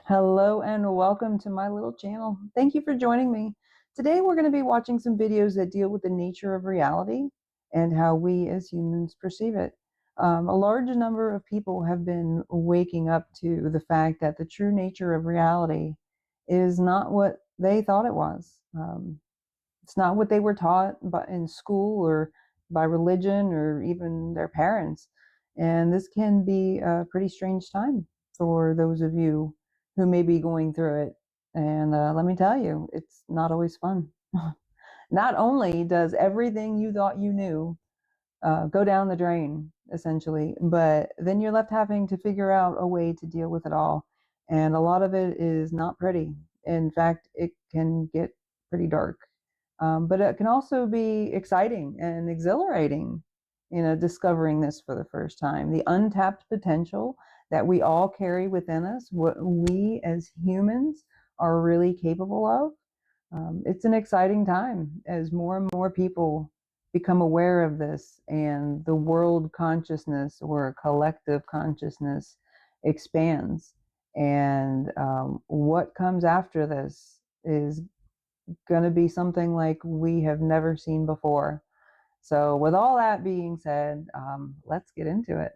Hello and welcome to my little channel. Thank you for joining me. Today we're going to be watching some videos that deal with the nature of reality and how we as humans perceive it. A large number of people have been waking up to the fact that the true nature of reality is not what they thought it was. It's not what they were taught in school or by religion or even their parents. And this can be a pretty strange time for those of you who may be going through it. And let me tell you, it's not always fun. Not only does everything you thought you knew go down the drain, essentially, but then you're left having to figure out a way to deal with it all. And a lot of it is not pretty. In fact, it can get pretty dark. But it can also be exciting and exhilarating, discovering this for the first time. The untapped potential that we all carry within us, what we as humans are really capable of. It's an exciting time as more and more people become aware of this and the world consciousness or collective consciousness expands. And what comes after this is going to be something like we have never seen before. So, with all that being said, let's get into it.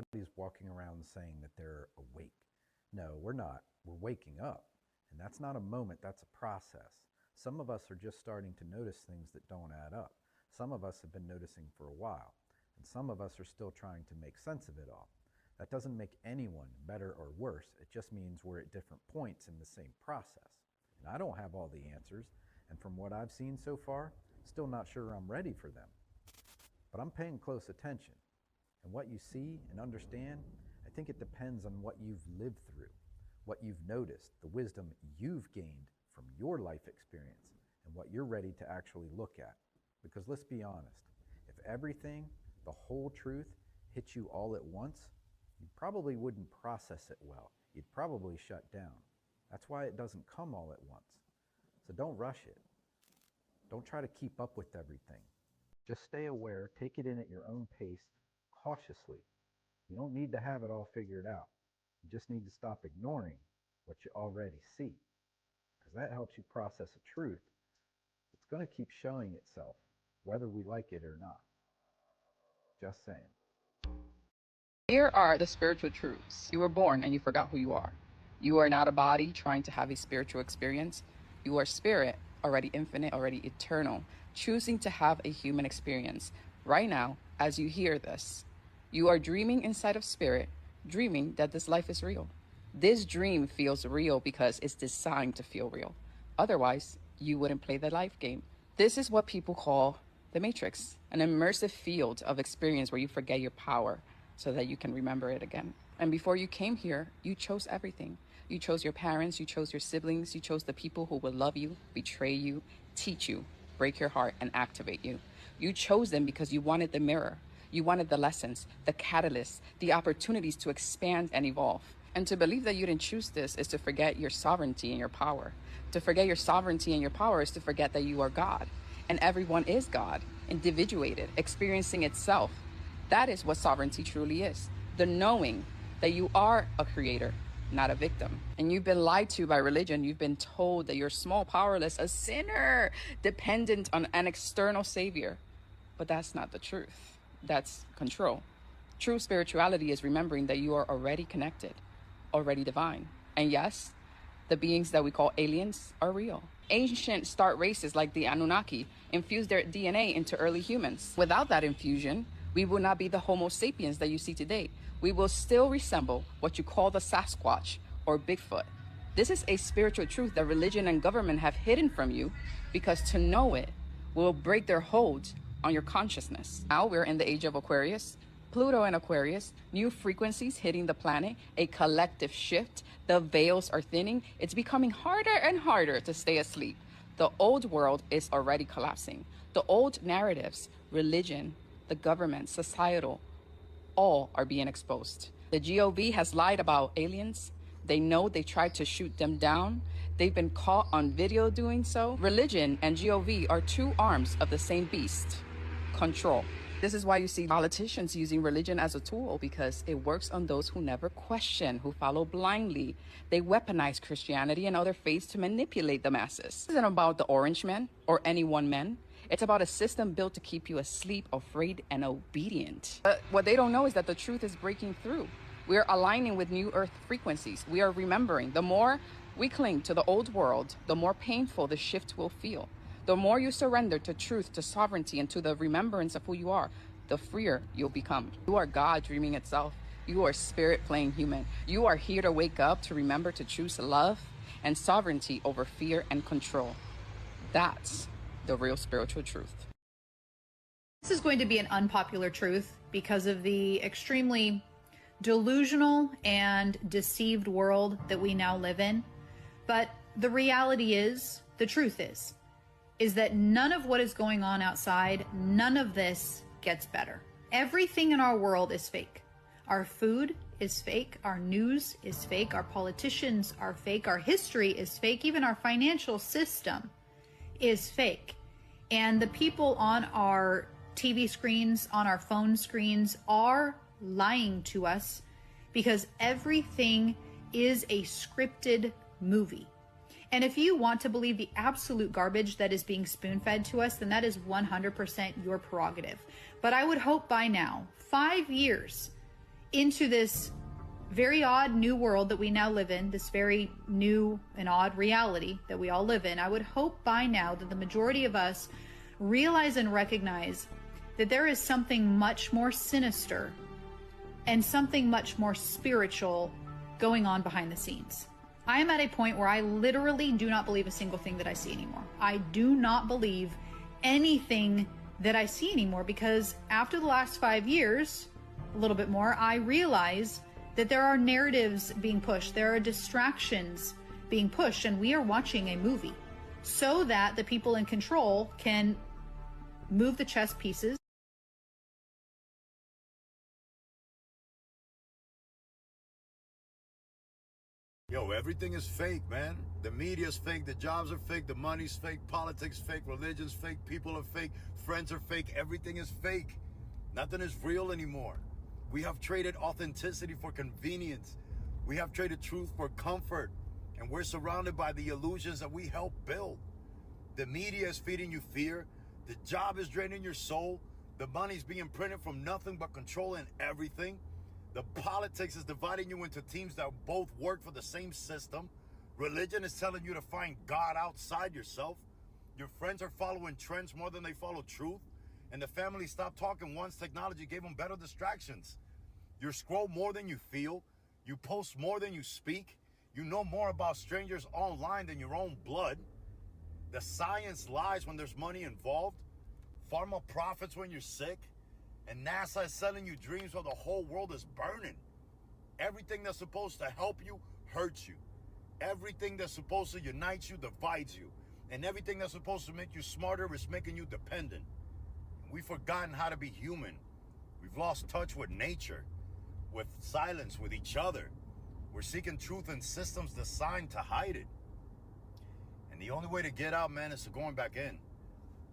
Everybody's walking around saying that they're awake. No, we're not. We're waking up. And that's not a moment, that's a process. Some of us are just starting to notice things that don't add up. Some of us have been noticing for a while. And some of us are still trying to make sense of it all. That doesn't make anyone better or worse. It just means we're at different points in the same process. And I don't have all the answers. And from what I've seen so far, still not sure I'm ready for them. But I'm paying close attention. And what you see and understand, I think it depends on what you've lived through, what you've noticed, the wisdom you've gained from your life experience, and what you're ready to actually look at. Because let's be honest, if everything, the whole truth, hits you all at once, you probably wouldn't process it well. You'd probably shut down. That's why it doesn't come all at once. So don't rush it. Don't try to keep up with everything. Just stay aware, take it in at your own pace, cautiously. You don't need to have it all figured out. You just need to stop ignoring what you already see, because that helps you process a truth. It's going to keep showing itself, whether we like it or not. Just saying. Here are the spiritual truths. You were born and you forgot who you are. You are not a body trying to have a spiritual experience. You are spirit, already infinite, already eternal, choosing to have a human experience. Right now, as you hear this, you are dreaming inside of spirit, dreaming that this life is real. This dream feels real because it's designed to feel real. Otherwise, you wouldn't play the life game. This is what people call the Matrix, an immersive field of experience where you forget your power so that you can remember it again. And before you came here, you chose everything. You chose your parents, you chose your siblings, you chose the people who will love you, betray you, teach you, break your heart, and activate you. You chose them because you wanted the mirror. You wanted the lessons, the catalysts, the opportunities to expand and evolve. And to believe that you didn't choose this is to forget your sovereignty and your power. To forget your sovereignty and your power is to forget that you are God. And everyone is God, individuated, experiencing itself. That is what sovereignty truly is. The knowing that you are a creator, not a victim. And you've been lied to by religion. You've been told that you're small, powerless, a sinner, dependent on an external savior. But that's not the truth. That's control. True spirituality is remembering that you are already connected, already divine. And yes, the beings that we call aliens are real. Ancient start races like the Anunnaki infused their DNA into early humans. Without that infusion, we will not be the Homo sapiens that you see today. We will still resemble what you call the Sasquatch or Bigfoot. This is a spiritual truth that religion and government have hidden from you, because to know it will break their hold on your consciousness. Now we're in the age of Aquarius. Pluto and Aquarius, new frequencies hitting the planet, a collective shift. The veils are thinning. It's becoming harder and harder to stay asleep. The old world is already collapsing. The old narratives, religion, the government, societal, all are being exposed. The GOV has lied about aliens. They know they tried to shoot them down. They've been caught on video doing so. Religion and GOV are two arms of the same beast, control. This is why you see politicians using religion as a tool, because it works on those who never question, who follow blindly. They weaponize Christianity and other faiths to manipulate the masses. This isn't about the orange man or any one man. It's about a system built to keep you asleep, afraid, and obedient. But what they don't know is that the truth is breaking through. We are aligning with new earth frequencies. We are remembering. The more we cling to the old world, the more painful the shift will feel. The more you surrender to truth, to sovereignty, and to the remembrance of who you are, the freer you'll become. You are God dreaming itself. You are spirit playing human. You are here to wake up, to remember to choose love and sovereignty over fear and control. That's the real spiritual truth. This is going to be an unpopular truth because of the extremely delusional and deceived world that we now live in. But the reality is, the truth is that none of what is going on outside, none of this gets better. Everything in our world is fake. Our food is fake. Our news is fake. Our politicians are fake. Our history is fake. Even our financial system is fake. And the people on our TV screens, on our phone screens are lying to us because everything is a scripted movie. And if you want to believe the absolute garbage that is being spoon-fed to us, then that is 100% your prerogative. But I would hope by now, 5 years into this very odd new world that we now live in, this very new and odd reality that we all live in, I would hope by now that the majority of us realize and recognize that there is something much more sinister and something much more spiritual going on behind the scenes. I am at a point where I literally do not believe a single thing that I see anymore. I do not believe anything that I see anymore because after the last 5 years, a little bit more, I realize that there are narratives being pushed, there are distractions being pushed, and we are watching a movie so that the people in control can move the chess pieces. Yo, everything is fake, man. The media's fake, the jobs are fake, the money's fake, politics fake, religion's fake, people are fake, friends are fake, everything is fake. Nothing is real anymore. We have traded authenticity for convenience. We have traded truth for comfort. And we're surrounded by the illusions that we helped build. The media is feeding you fear. The job is draining your soul. The money's being printed from nothing but controlling everything. The politics is dividing you into teams that both work for the same system. Religion is telling you to find God outside yourself. Your friends are following trends more than they follow truth. And the family stopped talking once technology gave them better distractions. You scroll more than you feel. You post more than you speak. You know more about strangers online than your own blood. The science lies when there's money involved. Pharma profits when you're sick. And NASA is selling you dreams while the whole world is burning. Everything that's supposed to help you hurts you. Everything that's supposed to unite you divides you. And everything that's supposed to make you smarter is making you dependent. We've forgotten how to be human. We've lost touch with nature, with silence, with each other. We're seeking truth in systems designed to hide it. And the only way to get out, man, is to going back in.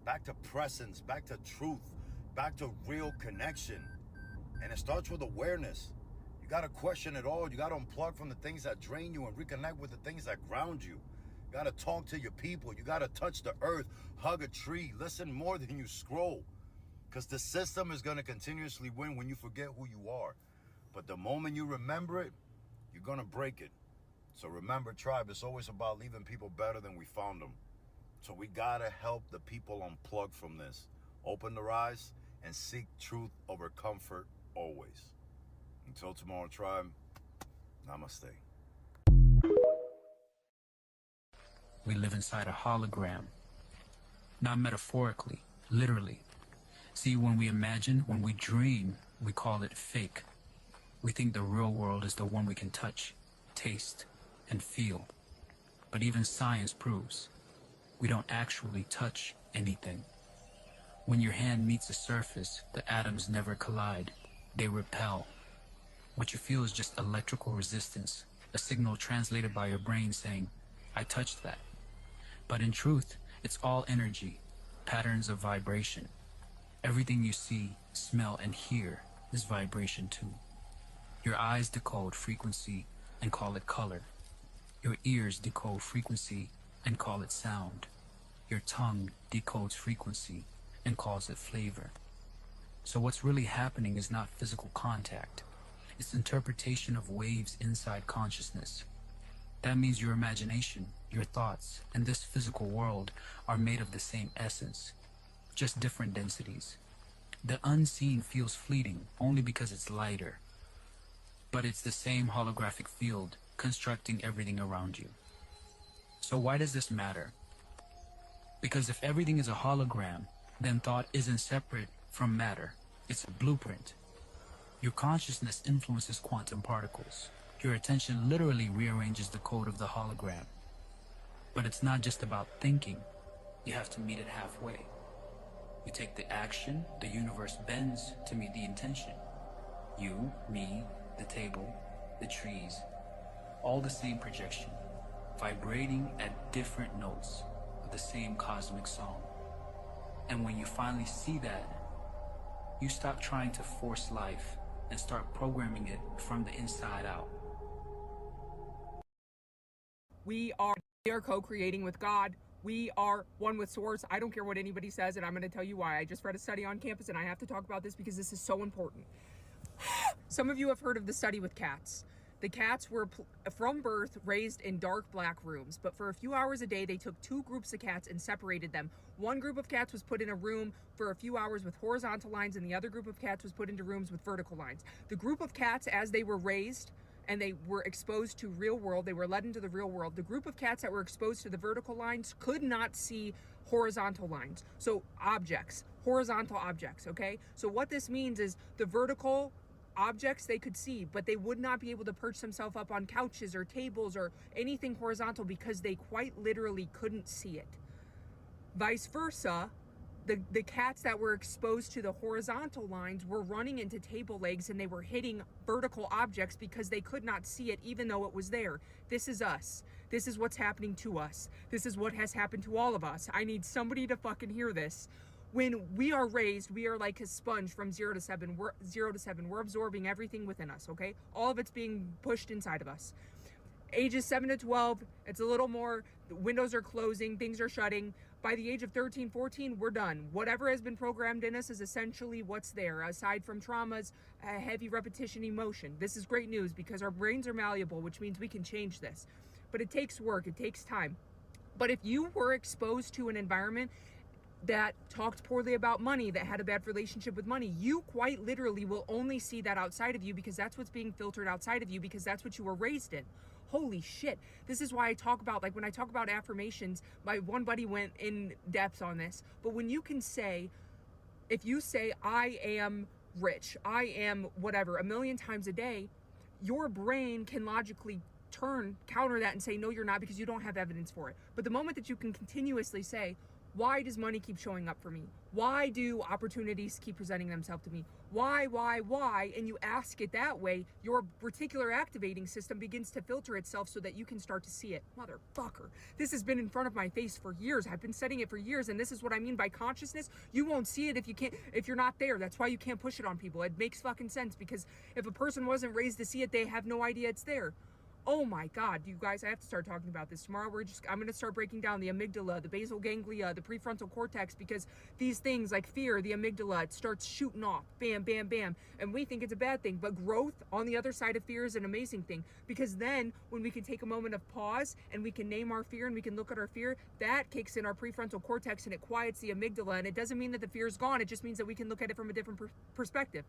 Back to presence, back to truth, back to real connection. And it starts with awareness. You got to question it all. You got to unplug from the things that drain you and reconnect with the things that ground you. You got to talk to your people. You got to touch the earth, hug a tree, listen more than you scroll. Because the system is going to continuously win when you forget who you are. But the moment you remember it, you're going to break it. So remember, tribe, it's always about leaving people better than we found them. So we got to help the people unplug from this. Open their eyes and seek truth over comfort always. Until tomorrow, tribe, namaste. We live inside a hologram. Not metaphorically, literally. See, when we imagine, when we dream, we call it fake. We think the real world is the one we can touch, taste, and feel. But even science proves we don't actually touch anything. When your hand meets the surface, the atoms never collide. They repel. What you feel is just electrical resistance, a signal translated by your brain saying, I touched that. But in truth, it's all energy, patterns of vibration. Everything you see, smell, and hear is vibration too. Your eyes decode frequency and call it color. Your ears decode frequency and call it sound. Your tongue decodes frequency and calls it flavor. So what's really happening is not physical contact. It's interpretation of waves inside consciousness. That means your imagination, your thoughts, and this physical world are made of the same essence, just different densities. The unseen feels fleeting only because it's lighter, but it's the same holographic field constructing everything around you. So why does this matter? Because if everything is a hologram, then thought isn't separate from matter. It's a blueprint. Your consciousness influences quantum particles. Your attention literally rearranges the code of the hologram. But it's not just about thinking. You have to meet it halfway. You take the action, the universe bends to meet the intention. You, me, the table, the trees, all the same projection, vibrating at different notes of the same cosmic song. And when you finally see that, you stop trying to force life and start programming it from the inside out. We are co-creating with God. We are one with Source. I don't care what anybody says, and I'm going to tell you why. I just read a study on campus, and I have to talk about this because this is so important. Some of you have heard of the study with cats. The cats were from birth raised in dark black rooms, but for a few hours a day, they took two groups of cats and separated them. One group of cats was put in a room for a few hours with horizontal lines, and the other group of cats was put into rooms with vertical lines. The group of cats, as they were raised, and they were exposed to real world, they were led into the real world. The group of cats that were exposed to the vertical lines could not see horizontal lines. So objects, horizontal objects, okay? So what this means is the vertical objects they could see, but they would not be able to perch themselves up on couches or tables or anything horizontal because they quite literally couldn't see it. Vice versa, the cats that were exposed to the horizontal lines were running into table legs and they were hitting vertical objects because they could not see it even though it was there. This is us. This is what's happening to us. This is what has happened to all of us. I need somebody to fucking hear this. When we are raised, we are like a sponge from 0 to 7. We're 0 to 7. We're absorbing everything within us, okay? All of it's being pushed inside of us. Ages 7 to 12, it's a little more, the windows are closing, things are shutting. By the age of 13, 14, we're done. Whatever has been programmed in us is essentially what's there, aside from traumas, heavy repetition, emotion. This is great news because our brains are malleable, which means we can change this. But it takes work, it takes time. But if you were exposed to an environment that talked poorly about money, that had a bad relationship with money, you quite literally will only see that outside of you because that's what's being filtered outside of you because that's what you were raised in. Holy shit. This is why I talk about, like when I talk about affirmations, my one buddy went in depth on this, but when you can say, if you say, I am rich, I am whatever, a million times a day, your brain can logically counter that and say, no, you're not, because you don't have evidence for it. But the moment that you can continuously say, why does money keep showing up for me? Why do opportunities keep presenting themselves to me? Why? And you ask it that way, your reticular activating system begins to filter itself so that you can start to see it. Motherfucker. This has been in front of my face for years. I've been studying it for years, and this is what I mean by consciousness. You won't see it if you're not there. That's why you can't push it on people. It makes fucking sense, because if a person wasn't raised to see it, they have no idea it's there. Oh my God, you guys, I have to start talking about this. Tomorrow I'm going to start breaking down the amygdala, the basal ganglia, the prefrontal cortex, because these things like fear, the amygdala, it starts shooting off, bam, bam, bam. And we think it's a bad thing, but growth on the other side of fear is an amazing thing, because then when we can take a moment of pause and we can name our fear and we can look at our fear, that kicks in our prefrontal cortex and it quiets the amygdala. And it doesn't mean that the fear is gone. It just means that we can look at it from a different perspective.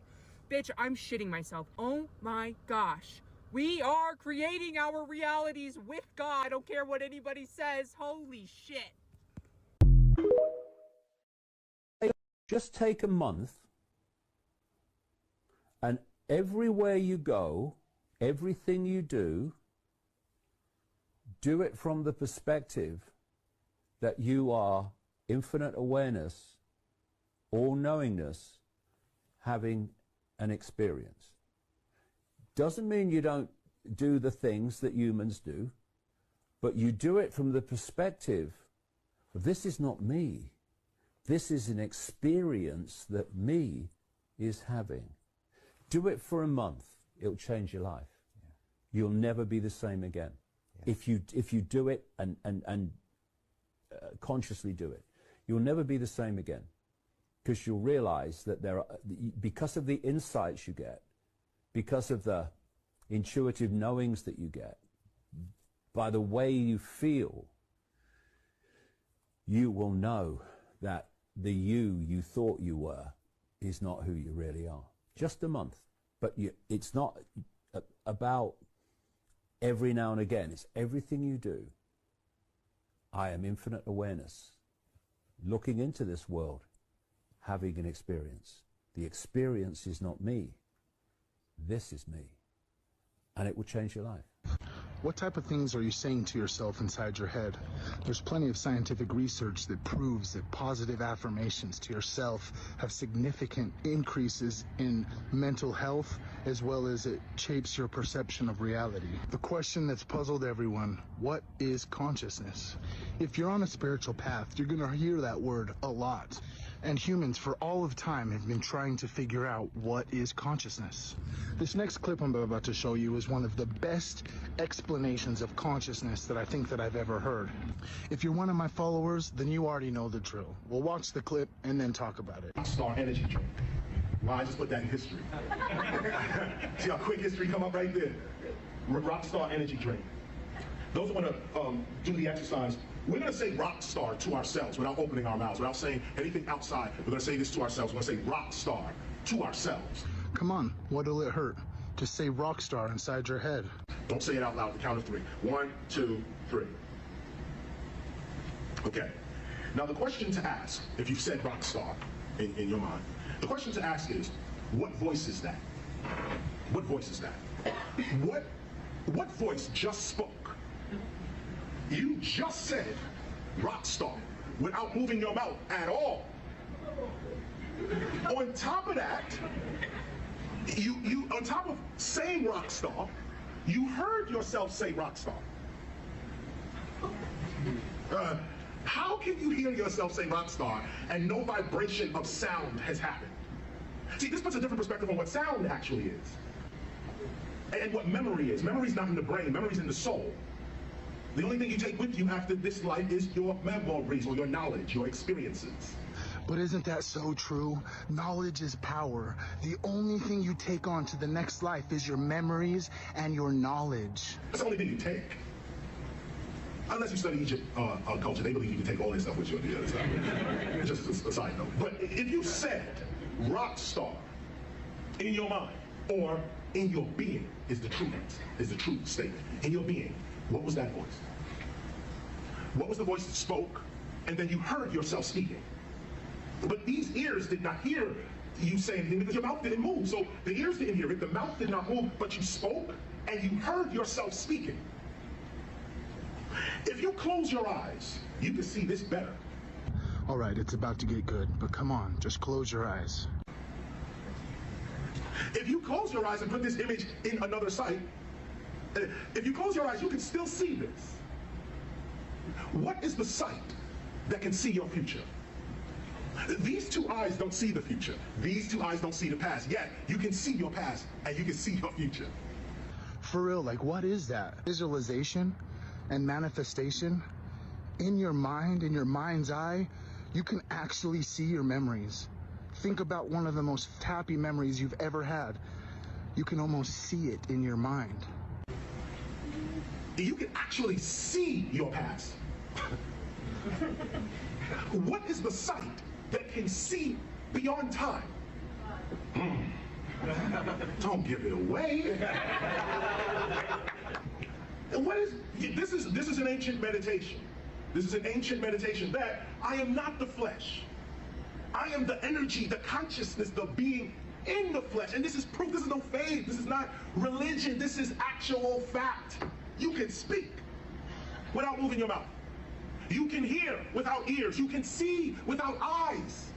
Bitch, I'm shitting myself. Oh my gosh. We are creating our realities with God. I don't care what anybody says. Holy shit. Just take a month, and everywhere you go, everything you do it from the perspective that you are infinite awareness, all-knowingness, having an experience. Doesn't mean you don't do the things that humans do, but you do it from the perspective of, this is not me. This is an experience that me is having. Do it for a month. It'll change your life. Yeah. You'll never be the same again. Yeah. If you do it and consciously do it, you'll never be the same again, because you'll realize that because of the insights you get, because of the intuitive knowings that you get, by the way you feel, you will know that the you thought you were is not who you really are. Just a month. But it's not about every now and again. It's everything you do. I am infinite awareness, looking into this world, having an experience. The experience is not me. This is me. And it will change your life. What type of things are you saying to yourself inside your head? There's plenty of scientific research that proves that positive affirmations to yourself have significant increases in mental health, as well as it shapes your perception of reality. The question that's puzzled everyone: what is consciousness? If you're on a spiritual path, you're going to hear that word a lot. And humans for all of time have been trying to figure out what is consciousness. This next clip I'm about to show you is one of the best explanations of consciousness that I think that I've ever heard. If you're one of my followers, then you already know the drill. We'll watch the clip and then talk about it. Rockstar energy drink. Well, I just put that in history. See how quick history come up right there? Rockstar energy drink. Those who want to do the exercise, we're going to say rock star to ourselves without opening our mouths, without saying anything outside. We're going to say this to ourselves. We're going to say rock star to ourselves. Come on, what'll it hurt? Just say rock star inside your head. Don't say it out loud at the count of 3. 1, 2, 3. Okay. Now the question to ask, if you've said rock star in your mind, the question to ask is, what voice is that? What voice is that? What voice just spoke? You just said rock star without moving your mouth at all. On top of that, you on top of saying rock star, you heard yourself say rock star. How can you hear yourself say rock star and no vibration of sound has happened? See, this puts a different perspective on what sound actually is and what memory is. Memory is not in the brain, memory is in the soul. The only thing you take with you after this life is your memories or your knowledge, your experiences. But isn't that so true? Knowledge is power. The only thing you take on to the next life is your memories and your knowledge. That's the only thing you take. Unless you study Egypt culture, they believe you can take all this stuff with you on the other side. Just a side note. But if you said rock star in your mind or in your being is the true statement. In your being, what was that voice? What was the voice that spoke? And then you heard yourself speaking. But these ears did not hear you say anything because your mouth didn't move. So the ears didn't hear it, the mouth did not move, but you spoke and you heard yourself speaking. If you close your eyes, you can see this better. All right, it's about to get good, but come on, just close your eyes. If you close your eyes and put this image in another sight, if you close your eyes, you can still see this. What is the sight that can see your future? These two eyes don't see the future. These two eyes don't see the past. Yet, you can see your past and you can see your future. For real, like what is that? Visualization and manifestation? In your mind, in your mind's eye, you can actually see your memories. Think about one of the most happy memories you've ever had. You can almost see it in your mind. You can actually see your past. What is the sight that can see beyond time? Don't give it away. What is this is an ancient meditation. This is an ancient meditation that I am not the flesh. I am the energy, the consciousness, the being in the flesh. And this is proof. This is no faith. This is not religion. This is actual fact. You can speak without moving your mouth. You can hear without ears. You can see without eyes.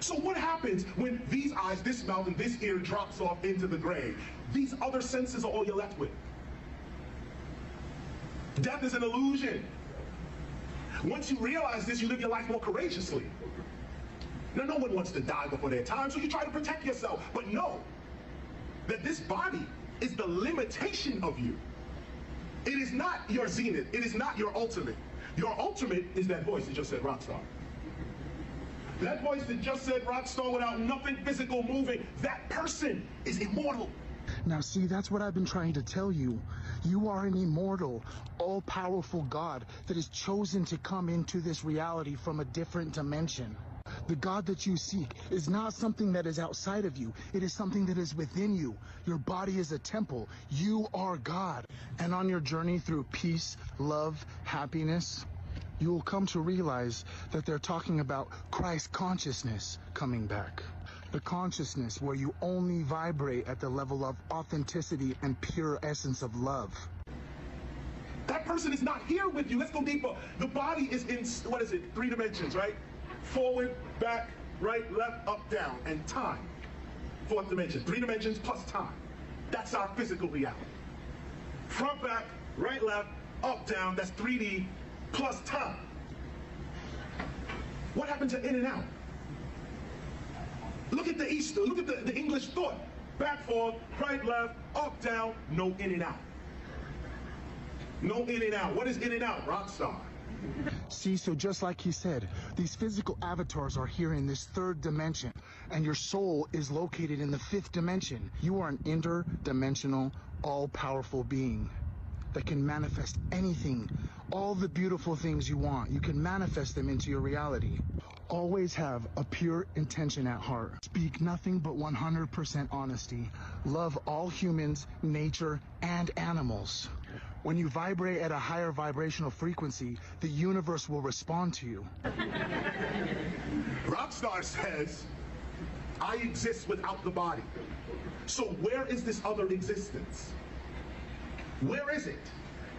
So what happens when these eyes, this mouth, and this ear drops off into the grave? These other senses are all you're left with. Death is an illusion. Once you realize this, you live your life more courageously. Now, no one wants to die before their time, so you try to protect yourself. But know that this body is the limitation of you. It is not your zenith. It is not your ultimate. Your ultimate is that voice that just said rock star. That voice that just said rock star without nothing physical moving, that person is immortal. Now see, that's what I've been trying to tell you. You are an immortal, all-powerful God that has chosen to come into this reality from a different dimension. The God that you seek is not something that is outside of you. It is something that is within you. Your body is a temple. You are God. And on your journey through peace, love, happiness, you will come to realize that they're talking about Christ consciousness coming back. The consciousness where you only vibrate at the level of authenticity and pure essence of love. That person is not here with you. Let's go deeper. The body is in, what is it, 3 dimensions, right? Forward, back, right, left, up, down, and time. 4th dimension, 3 dimensions plus time. That's our physical reality. Front, back, right, left, up, down, that's 3D plus time. What happened to in and out? Look at the Easter, look at the English thought. Back, forth, right, left, up, down, no in and out. No in and out. What is in and out? Rock star. See, so just like he said, these physical avatars are here in this 3rd dimension, and your soul is located in the 5th dimension. You are an interdimensional, all-powerful being that can manifest anything, all the beautiful things you want. You can manifest them into your reality. Always have a pure intention at heart. Speak nothing but 100% honesty. Love all humans, nature, and animals. When you vibrate at a higher vibrational frequency, the universe will respond to you. Rockstar says, I exist without the body. So where is this other existence? Where is it?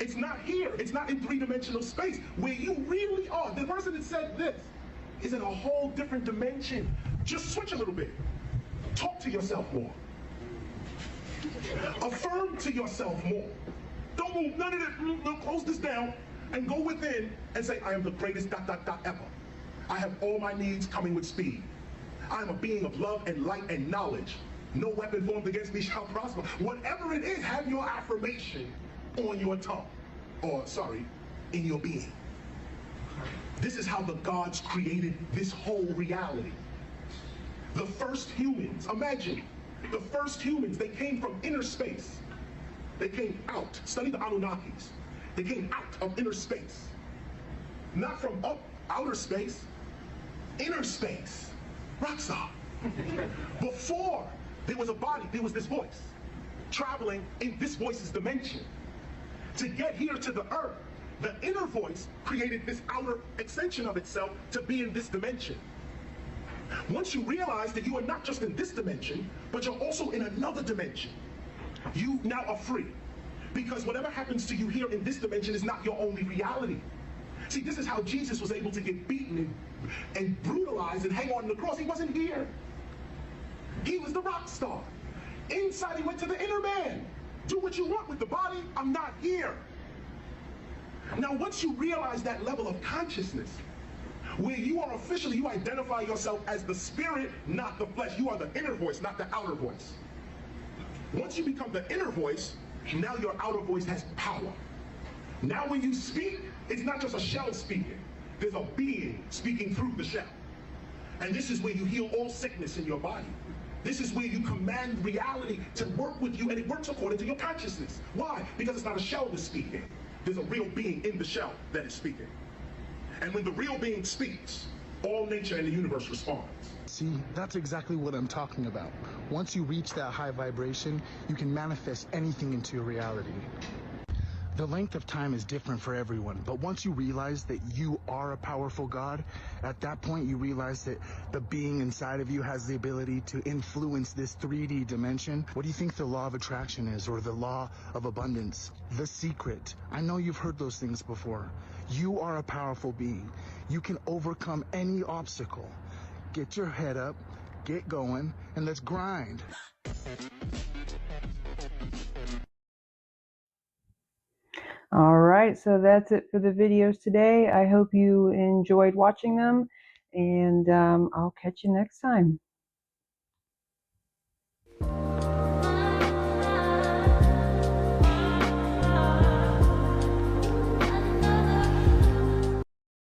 It's not here. It's not in 3-dimensional space. Where you really are, the person that said this is in a whole different dimension. Just switch a little bit. Talk to yourself more. Affirm to yourself more. Don't move none of that. No, close this down and go within and say, I am the greatest ... ever. I have all my needs coming with speed. I am a being of love and light and knowledge. No weapon formed against me shall prosper. Whatever it is, have your affirmation on your tongue. Or, sorry, in your being. This is how the gods created this whole reality. The first humans, imagine, the first humans, they came from inner space. They came out. Study the Anunnakis. They came out of inner space. Not from outer space, inner space. Rockstar. Before there was a body, there was this voice traveling in this voice's dimension. To get here to the earth, the inner voice created this outer extension of itself to be in this dimension. Once you realize that you are not just in this dimension, but you're also in another dimension, you now are free. Because whatever happens to you here in this dimension is not your only reality. See, this is how Jesus was able to get beaten and brutalized and hang on the cross. He wasn't here. He was the rock star. Inside, he went to the inner man. Do what you want with the body. I'm not here. Now, once you realize that level of consciousness, where you are officially, you identify yourself as the spirit, not the flesh. You are the inner voice, not the outer voice. Once you become the inner voice, now your outer voice has power. Now when you speak, it's not just a shell speaking. There's a being speaking through the shell. And this is where you heal all sickness in your body. This is where you command reality to work with you, and it works according to your consciousness. Why? Because it's not a shell that's speaking. There's a real being in the shell that is speaking. And when the real being speaks, all nature in the universe responds. See, that's exactly what I'm talking about. Once you reach that high vibration, you can manifest anything into your reality. The length of time is different for everyone, but once you realize that you are a powerful God, at that point you realize that the being inside of you has the ability to influence this 3D dimension. What do you think the law of attraction is, or the law of abundance? The secret. I know you've heard those things before. You are a powerful being. You can overcome any obstacle. Get your head up, get going, and let's grind. All right, so that's it for the videos today. I hope you enjoyed watching them, and I'll catch you next time.